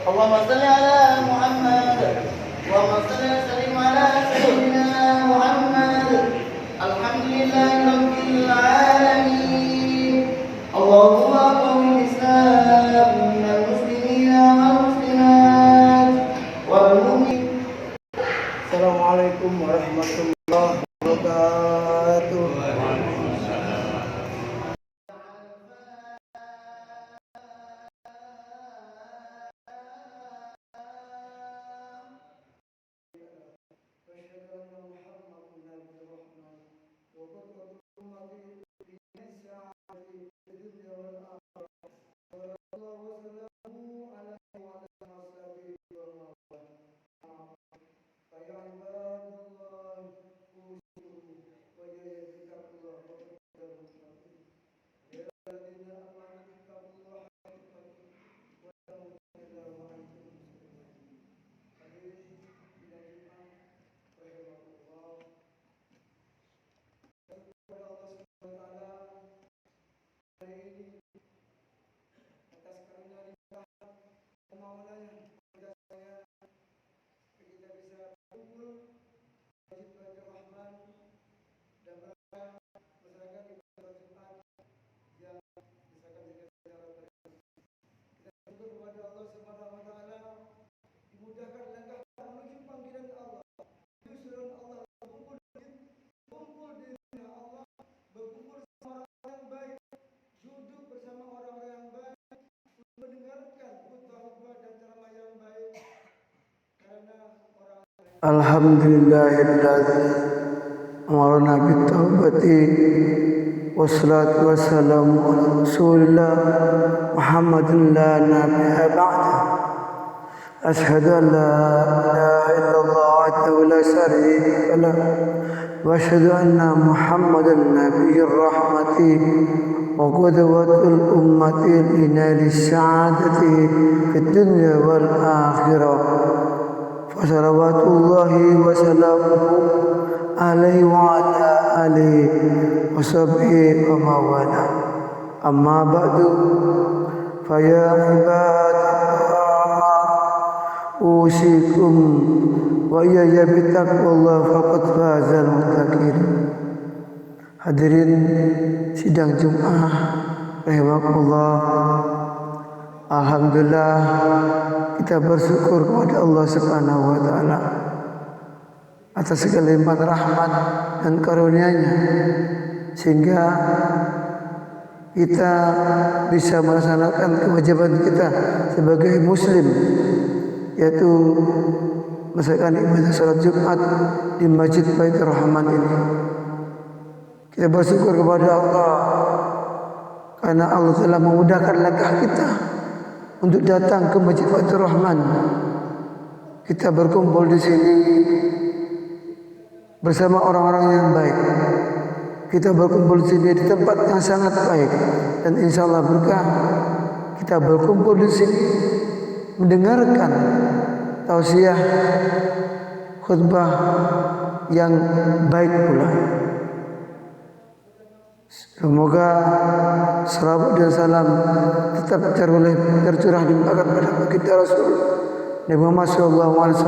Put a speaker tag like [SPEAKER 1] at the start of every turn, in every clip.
[SPEAKER 1] اللهم صل على محمد اللهم صل وسلم على سيدنا محمد الحمد لله رب العالمين اللهم قم الإسلام من المسلمين والمسلمات والمؤمنين. السلام عليكم ورحمة الله وبركاته. Alhamdulillahilladzi amarna bittaubati wassalatu wassalamu ala rasulillah Muhammadin la nabiyya ba'da. Ashhadu an la ilaha illallah wahdahu la syarika lah wa ashhadu anna Muhammadan nabiyyur rahmati wa qudwatul ummati linali sa'adati fid dunya wal akhirah. Wassalawatullahi wassalamuhu alaihi wa ala alihi wa sahbihi wa mawala. Amma ba'du fa ya ibadallah usikum wa iyaya bitaqwallah faqad fazal muttaqin. Hadirin sidang Jumat rahimakumullah. Alhamdulillah kita bersyukur kepada Allah Subhanahu wa taala atas segala limpahan rahmat dan karunia-Nya sehingga kita bisa melaksanakan kewajiban kita sebagai muslim, yaitu melaksanakan ibadah salat Jumat di Masjid Baitur Rahman ini. Kita bersyukur kepada Allah karena Allah telah memudahkan langkah kita untuk datang ke Masjid Baitur Rahman. Kita berkumpul di sini bersama orang-orang yang baik. Kita berkumpul di sini di tempat yang sangat baik dan insya Allah berkah. Kita berkumpul di sini mendengarkan tausiah khutbah yang baik pula. Semoga salawat dan salam tetap tercurah di pada baginda Rasul Nabi Muhammad SAW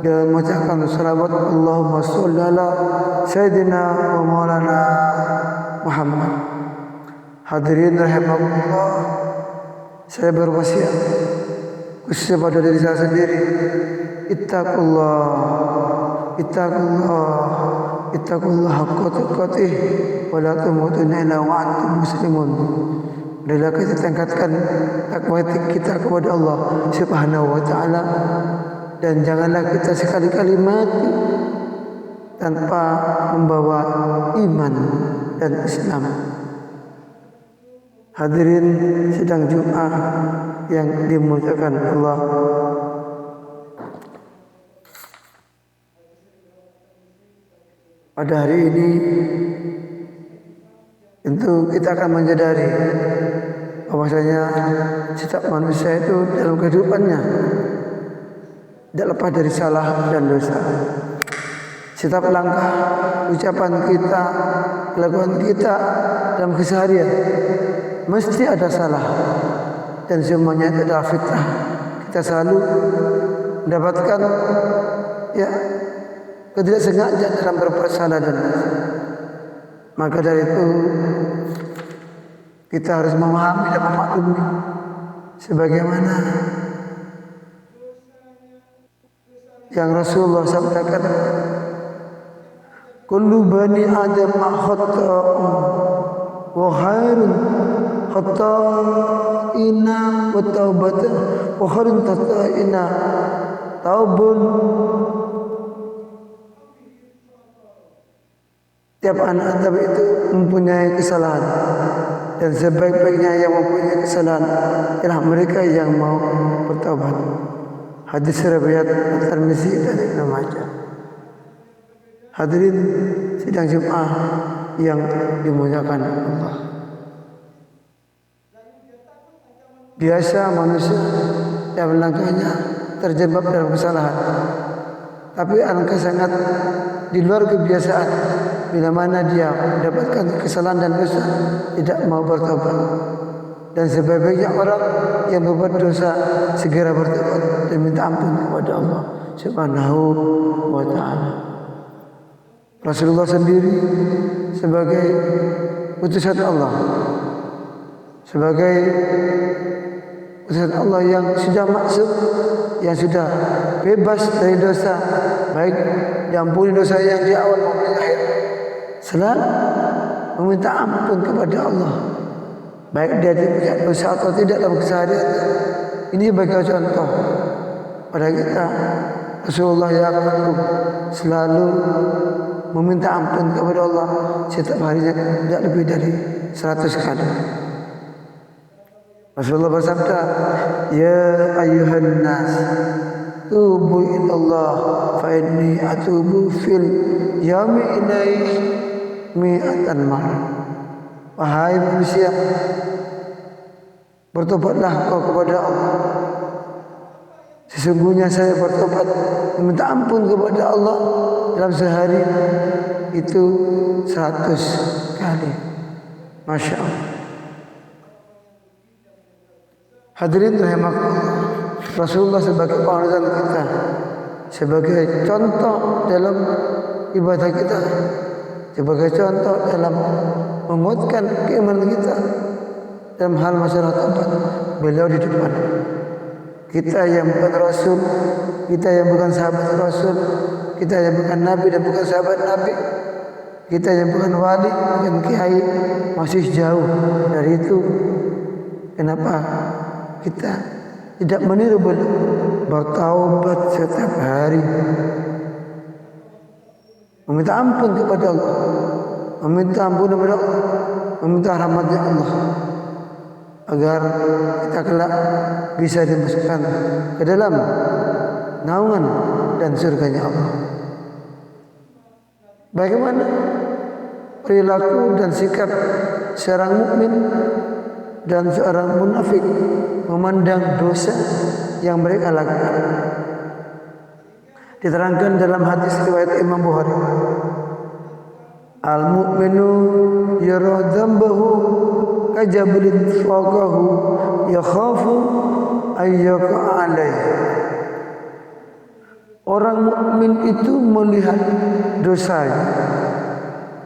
[SPEAKER 1] dan mengucapkan salawat Allahumma sholli ala Sayyidina wa Maulana Muhammad. Hadirin rahimakumullah, saya berwasiat khususnya pada diri saya sendiri, ittaqullah haqqa tuqatih wa la tamutunna illa wa antum muslimun. Marilah kita tingkatkan takwa kita kepada Allah Subhanahu wa taala dan janganlah kita sekali-kali mati tanpa membawa iman dan Islam. Hadirin sidang Jumat yang dimuliakan Allah, pada hari ini tentu kita akan menyadari bahwasanya setiap manusia itu dalam kehidupannya tidak lepas dari salah dan dosa. Setiap langkah, ucapan kita, kelakuan kita dalam keseharian mesti ada salah dan semuanya itu adalah fitrah kita selalu mendapatkan ya ketidaksengajaan dalam berbuat salah dan maka dari itu kita harus memahami dan memaklumi sebagaimana yang Rasulullah sampaikan, kullu bani adam khata'un wa khairun khata'ina wa taubatan wa khairun khata'ina taubun. Tiap anak Adam itu mempunyai kesalahan dan sebaik-baiknya yang mempunyai kesalahan ialah mereka yang mau bertaubat. Hadis riwayat At-Tirmizi dan Ibnu Majah. Hadirin sidang Jumat yang dimuliakan Allah. Biasa manusia yang melangkahnya terjebak dalam kesalahan. Tapi alangkah sangat di luar kebiasaan bila mana dia mendapatkan kesalahan dan dosa tidak mau bertobat. Dan sebaik-baiknya orang yang berbuat dosa segera bertobat dan minta ampun kepada Allah Subhanahu wa taala. Rasulullah sendiri sebagai utusan Allah, sebagai utusan Allah yang sudah maksum, yang sudah bebas dari dosa, baik diampuni dosa yang di awal maupun di akhir, selalu meminta ampun kepada Allah, baik dia punya dosa atau tidak dalam keseharian. Ini bagi contoh pada kita. Rasulullah yang selalu meminta ampun kepada Allah setiap harinya tidak lebih dari 100 kali. Rasulullah bersabda, ya ayuhan nas tubu ilallah fa inni atubu fil yami ilaih mi'atan marah. Wahai manusia, bertobatlah kau kepada Allah. Sesungguhnya saya bertobat meminta ampun kepada Allah dalam sehari itu 100 kali. Masya Allah. Hadirin rahimakumullah, Rasulullah sebagai panutan kita, sebagai contoh dalam ibadah kita, sebagai contoh dalam menguatkan keimanan kita dalam hal masalah taubat, beliau di depan. Kita yang bukan Rasul, kita yang bukan sahabat Rasul, kita yang bukan Nabi dan bukan sahabat Nabi, kita yang bukan wali, bukan kiai, masih jauh dari itu. Kenapa kita tidak meniru beliau bertaubat setiap hari, meminta ampun kepada Allah, meminta ampun kepada Allah, meminta rahmatnya Allah, agar kita kelak bisa dimasukkan ke dalam naungan dan surganya Allah. Bagaimana perilaku dan sikap seorang mukmin dan seorang munafik memandang dosa yang mereka lakukan? Diterangkan dalam hadis riwayat Imam Bukhari, al-mu'minu yara dzambahu kajabalin fawqahu yakhafu ayyaka alaih. Orang mukmin itu melihat dosanya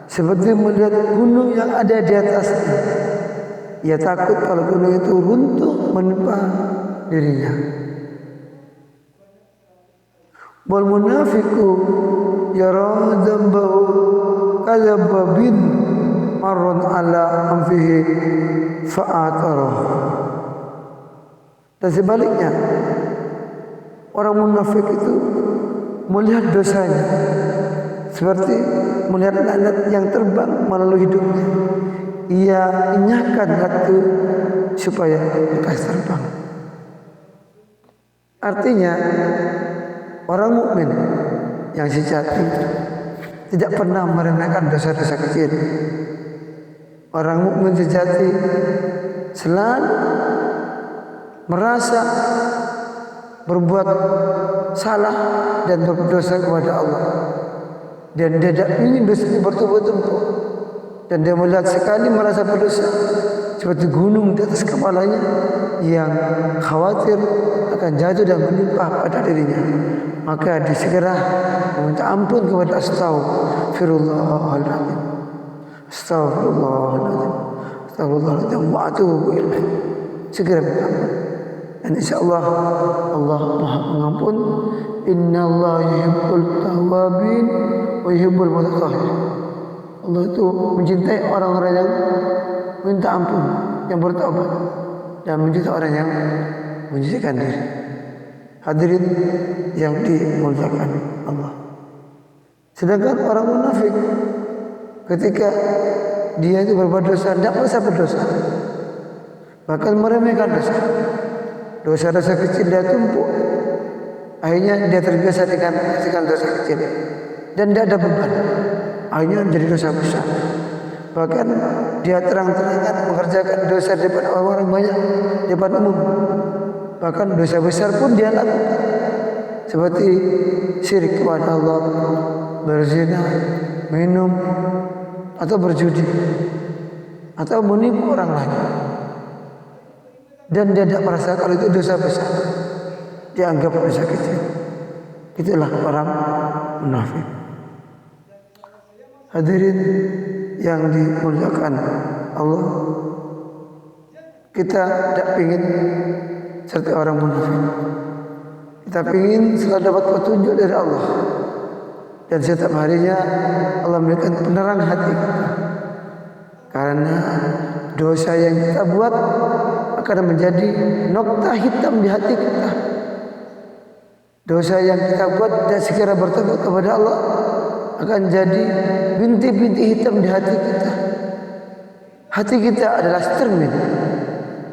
[SPEAKER 1] seperti melihat gunung yang ada di atasnya. Ia takut kalau gunung itu runtuh menimpa dirinya. Wal munafiqu yara dzambahu kadzabin marron ala anfihi fa'atarah. Dan sebaliknya, orang munafik itu melihat dosanya seperti melihat lalat yang terbang melalui hidungnya. Ia enyahkan batu supaya lekas terbang. Artinya, orang mukmin yang sejati tidak pernah meremehkan dosa-dosa kecil. Orang mukmin sejati selalu merasa berbuat salah dan berdosa kepada Allah, dan dia tidak ingin dosa bertumpuk-tumpuk, dan dia melihat sekali merasa berdosa seperti gunung di atas kepalanya yang khawatir akan jatuh dan menimpa pada dirinya. Maka disegera meminta ampun kepada Astaghfirullahaladzim, Astaghfirullahaladzim, Astaghfirullahaladzim wa atubu ilaih. Segera minta ampun. Dan insyaAllah Allah Maha Pengampun. Inna Allah yuhibbul tawabin wa yuhibbul mutatahhirin. Allah itu mencintai orang-orang yang minta ampun, yang bertobat, dan mencintai orang yang menyucikan diri. Hadirin yang dimuliakan Allah. Sedangkan orang munafik ketika dia itu berbuat dosa, tidak merasa berdosa, bahkan meremehkan dosa. Dosa-dosa kecil dia tumpuk, akhirnya dia terbiasa dengan dosa kecil dan tidak ada beban, akhirnya menjadi dosa besar. Bahkan dia terang-terangan mengerjakan dosa di depan orang-orang banyak, di depan umum. Bahkan dosa besar pun dia lakukan, seperti syirik kepada Allah, berzina, minum, atau berjudi, atau menipu orang lain. Dan dia tidak merasa kalau itu dosa besar, dia anggap dosa kecil. Itulah orang munafik. Hadirin yang dimuliakan Allah, kita tidak ingin seperti orang munafik. Kita ingin selalu dapat petunjuk dari Allah, dan setiap harinya Allah memberikan penerang hati kita. Karena dosa yang kita buat akan menjadi nokta hitam di hati kita. Dosa yang kita buat dan segera bertobat kepada Allah akan jadi bintik-bintik hitam di hati kita. Hati kita adalah cermin,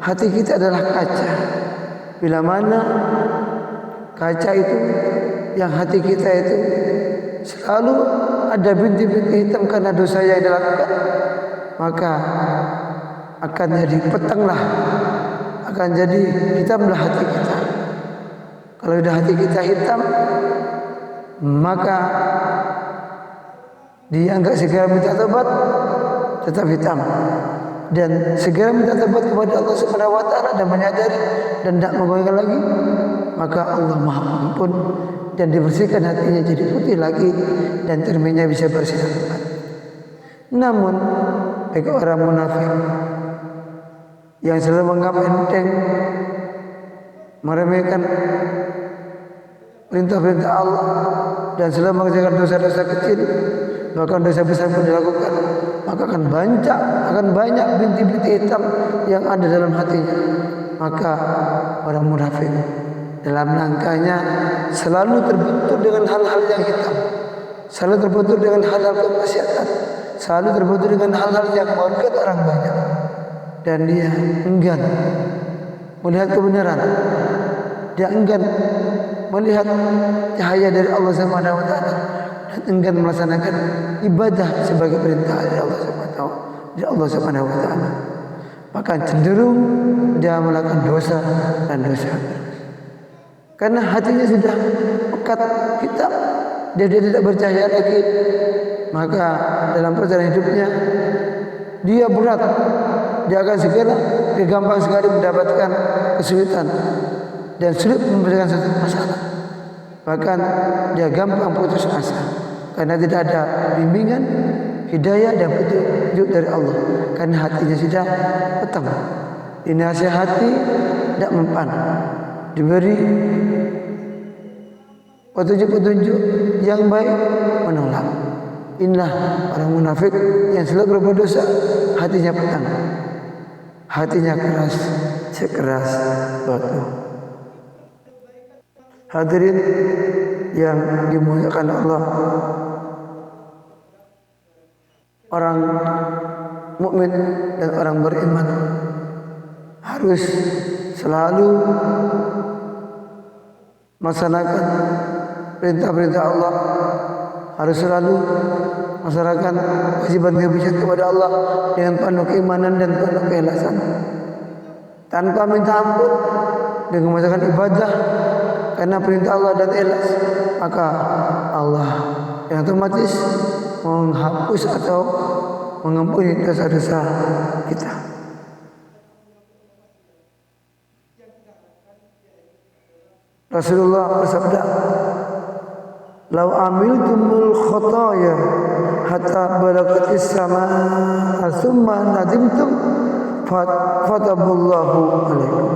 [SPEAKER 1] hati kita adalah kaca. Bila mana kaca itu, yang hati kita itu selalu ada bintik-bintik hitam karena dosa yang dilakukan, maka akan jadi petanglah, akan jadi hitamlah hati kita. Kalau sudah hati kita hitam, maka dia enggak segera minta tobat, tetap hitam. Dan segera minta tobat kepada Allah Subhanahu wa taala dan menyadari dan tidak mengulangi lagi, maka Allah Maha Pengampun dan dibersihkan hatinya jadi putih lagi dan cerminnya bisa bersinar kembali. Namun bagi orang munafik yang selalu menganggap enteng, meremehkan perintah-perintah Allah dan selalu mengerjakan dosa-dosa kecil, bahkan dosa besar pun dilakukan, maka akan banyak bintik-bintik hitam yang ada dalam hatinya. Maka orang munafik dalam langkahnya selalu terbentur dengan hal-hal yang hitam, selalu terbentur dengan hal-hal kemaksiatan, selalu terbentur dengan hal-hal yang merugikan orang banyak, dan dia enggan melihat kebenaran, dia enggan melihat cahaya dari Allah Subhanahu wa taala, dan enggan melaksanakan ibadah sebagai perintah dari Allah Subhanahu wa taala. Bahkan cenderung dia melakukan dosa dan dosa. Karena hatinya sudah pekat hitam, dia tidak bercahaya lagi, maka dalam perjalanan hidupnya dia berat, dia akan gampang sekali mendapatkan kesulitan dan sulit memberikan satu masalah. Bahkan dia gampang putus asa karena tidak ada bimbingan, hidayah dan petunjuk dari Allah, karena hatinya sudah petang. Dinasihati tidak mempan, diberi petunjuk-petunjuk yang baik menolak. Inilah orang munafik yang selalu berbuat dosa, hatinya petang, hatinya keras sekeras batu. Hadirin yang dimuliakan Allah, orang mukmin dan orang beriman harus selalu melaksanakan perintah-perintah Allah, harus selalu melaksanakan kewajiban-kewajiban kepada Allah dengan penuh keimanan dan penuh keikhlasan, tanpa minta ampun, dengan melaksanakan ibadah karena perintah Allah dan ikhlas, maka Allah yang otomatis menghapus atau mengampuni dosa-dosa kita. Rasulullah bersabda, "Lau amiltumul khotoya hatta balagatis samaa thumma nadimtum fatabullahu alaikum."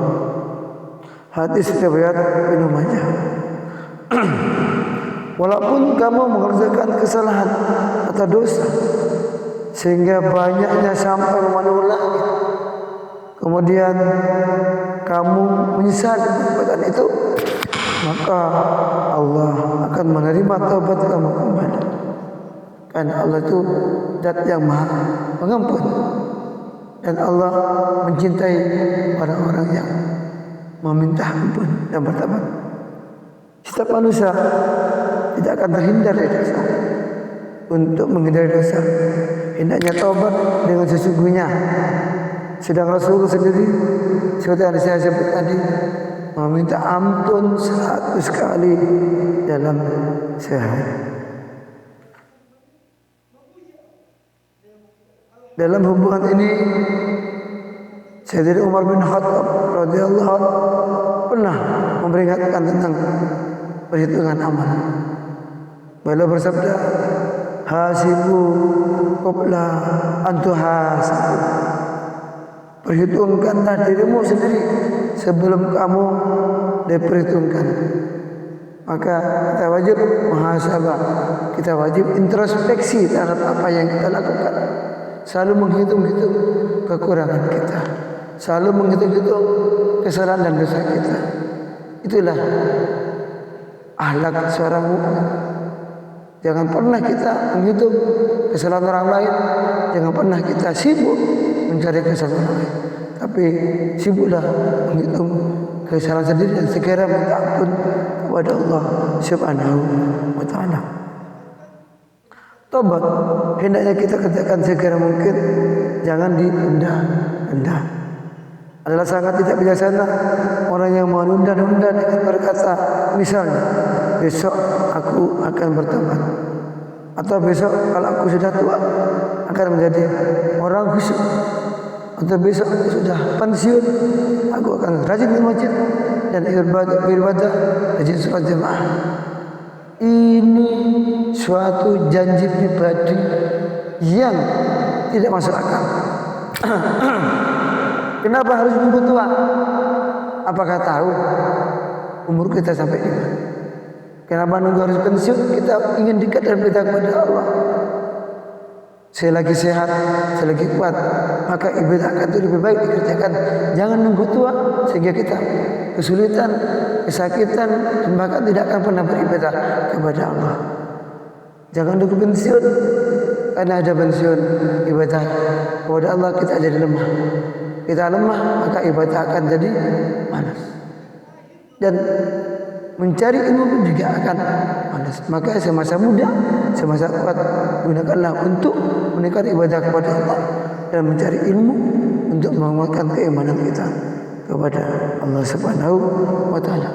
[SPEAKER 1] Hadis riwayat Ibnu Majah. Walaupun kamu mengerjakan kesalahan atau dosa sehingga banyaknya sampai memenuhi langit, kemudian kamu menyesal perbuatan itu, maka Allah akan menerima taubat kamu kembali. Karena Allah itu zat yang maha pengampun, dan Allah mencintai orang-orang yang meminta ampun dan bertobat. Setiap manusia tidak akan terhindar dari dosa. Untuk menghindari dosa, hendaknya taubat dengan sesungguhnya. Sedang Rasul sendiri, seperti yang saya sebut tadi, meminta ampun 100 kali dalam sehari. Dalam hubungan ini, Sayyidina Umar bin Khattab radhiyallahu anhu pernah memperingatkan tentang perhitungan amal. Beliau bersabda, "Hasibu qabla an tuhasabu." Perhitungkanlah dirimu sendiri sebelum kamu diperhitungkan. Maka kita wajib muhasabah, kita wajib introspeksi terhadap apa yang kita lakukan. Selalu menghitung-hitung kekurangan kita, selalu menghitung-hitung kesalahan dan dosa kita. Itulah akhlak seorang mukmin. Jangan pernah kita menghitung kesalahan orang lain, jangan pernah kita sibuk mencari kesalahan orang lain, tapi sibuklah menghitung kesalahan sendiri dan segera minta ampun kepada Allah Subhanahu wa taala. Tobat hendaknya kita kerjakan segera mungkin, jangan ditunda-tunda. Adalah sangat tidak bijaksana orang yang menunda-nunda dengan berkata, misalnya, besok aku akan bertobat, atau besok kalau aku sudah tua akan menjadi orang khusyuk, atau besok aku sudah pensiun aku akan rajin di masjid dan beribadah rajin sholat jemaah. Ini suatu janji pribadi yang tidak masuk akal. Kenapa harus nunggu tua? Apakah tahu umur kita sampai di mana? Kenapa nunggu harus pensiun? Kita ingin dekat dan dekat kepada Allah. Selagi sehat, selagi kuat, maka ibadah akan itu lebih baik dikerjakan. Jangan nunggu tua sehingga kita kesulitan, kesakitan, dan bahkan tidak akan pernah beribadah kepada Allah. Jangan nunggu pensiun, karena ada pensiun ibadah kepada Allah kita jadi lemah. Kita lemah, maka ibadah akan jadi malas. Dan mencari ilmu juga akan malas. Maka semasa muda, semasa kuat, gunakanlah untuk meningkatkan ibadah kepada Allah dan mencari ilmu untuk menguatkan keimanan kita kepada Allah Subhanahu wa taala.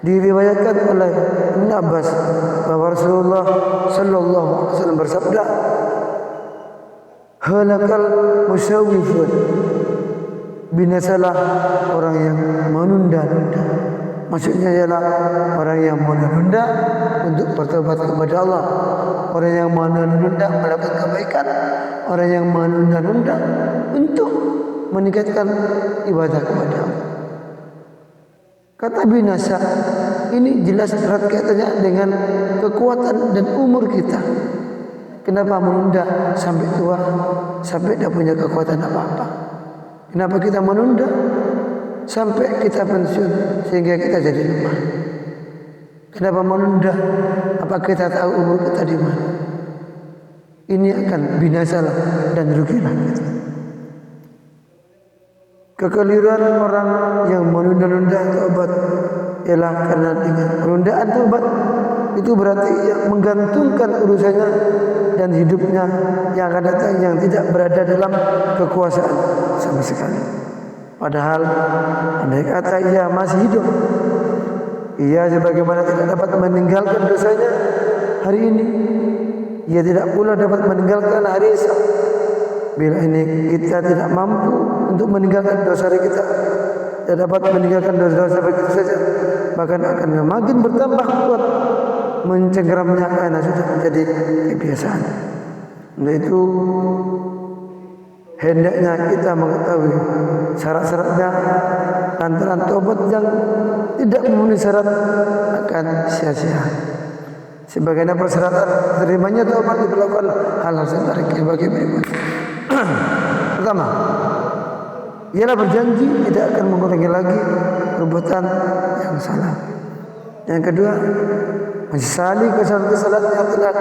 [SPEAKER 1] Diriwayatkan oleh Ibnu Abbas bahwa Rasulullah sallallahu alaihi wasallam bersabda, "Halakal musawwifun." Binasalah orang yang menunda-nunda. Maksudnya ialah orang yang menunda untuk bertobat kepada Allah, orang yang menunda melakukan kebaikan, orang yang menunda untuk meningkatkan ibadah kepada Allah. Kata binasa ini jelas erat kaitannya dengan kekuatan dan umur kita. Kenapa menunda sampai tua, sampai tidak punya kekuatan apa-apa? Kenapa kita menunda sampai kita pensiun sehingga kita jadi lemah? Kenapa menunda? Apa kita tahu umur kita di mana? Ini akan binasalah dan rugilah kita. Kekeliruan orang yang menunda-nunda taubat ialah karena dengan penundaan taubat itu berarti ia menggantungkan urusannya dan hidupnya yang akan datang yang tidak berada dalam kekuasaan sama sekali. Padahal andai kata ia masih hidup, ia sebagaimana tidak dapat meninggalkan dosanya hari ini, ia tidak pula dapat meninggalkan hari esok. Bila ini kita tidak mampu untuk meninggalkan dosa kita, tidak dapat meninggalkan dosa-dosa begitu saja, bahkan akan makin bertambah kuat mencengkeramnya karena sudah menjadi kebiasaan. Nah itu hendaknya kita mengetahui syarat-syaratnya. Lantaran tobat yang tidak memenuhi syarat akan sia-sia. Sebagaimana persyaratan terimanya tobat dilakukan hal-hal sebagai berikut. Pertama, ialah berjanji tidak akan mengulangi lagi perbuatan yang salah. Yang kedua, menyesali kesalahan yang telah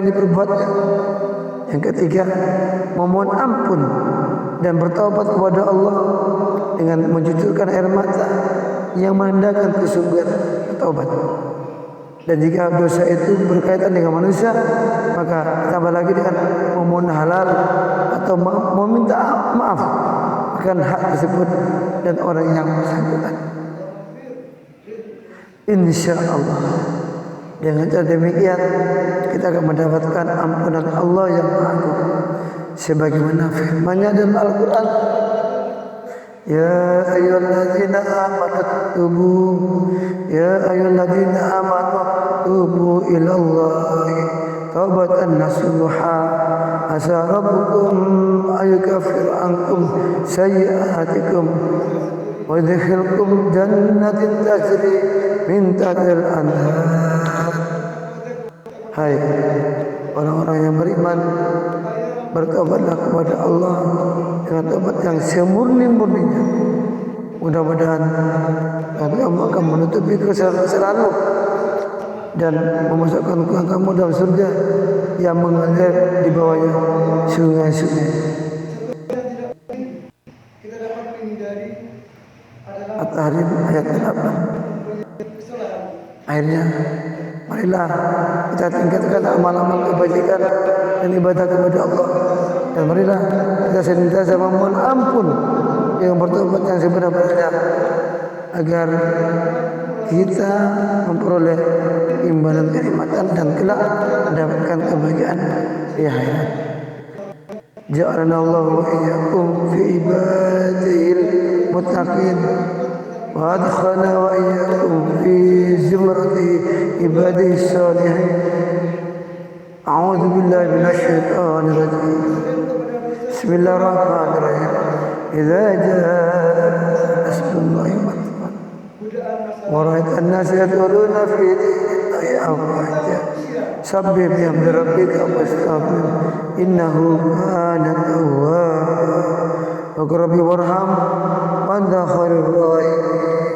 [SPEAKER 1] diperbuatnya. Yang ketiga, memohon ampun dan bertaubat kepada Allah dengan mencucurkan air mata yang menandakan kesungguhan taubat. Dan jika dosa itu berkaitan dengan manusia, maka tambah lagi dengan memohon halal atau meminta maaf akan hak tersebut dan orang yang bersangkutan. Insya Allah dengan cara demikian kita akan mendapatkan ampunan Allah yang Maha Agung sebagaimana firman-Nya dalam Al-Qur'an, ya ayyuhalladzina amanu tubu tubu ilallahi taubatan nasuha asa rabbukum ayyukaffir ankum sayyi'atikum wa yudkhilkum jannatin tajri min tahtil anhar. Hai orang-orang yang beriman, bertobatlah kepada Allah dengan tobat yang semurni-murninya. Mudah-mudahan Allah akan menutupi kesalahan-kesalahanmu dan memasukkan kamu dalam surga yang mengalir di bawahnya sungai-sungai. At-Tahrim ayat 8. Akhirnya, marilah kita tingkatkan amal-amal kebajikan dan ibadah kepada Allah. Dan marilah kita senantiasa memohon ampun yang bertobat yang sebenar-benarnya agar kita memperoleh imbalan kenikmatan dan kelak mendapatkan kebahagiaan di akhirat. Ja'alana Allah wa iyyakum fi ibadil muttaqin wa adkhalna wa iyyakum fi zumrati ibadihi salihin. A'udzu billahi minasy syaithanir rajim. Bismillahirrahmanirrahim. Idza jaa nasrullahi wal fath wa ra'aitan nasa yadkhuluna fi dinillahi afwaja sabbih bihamdi rabbika wastaghfir innahu kana tawwaba wa rabbi warham wa anta khairur rahimin.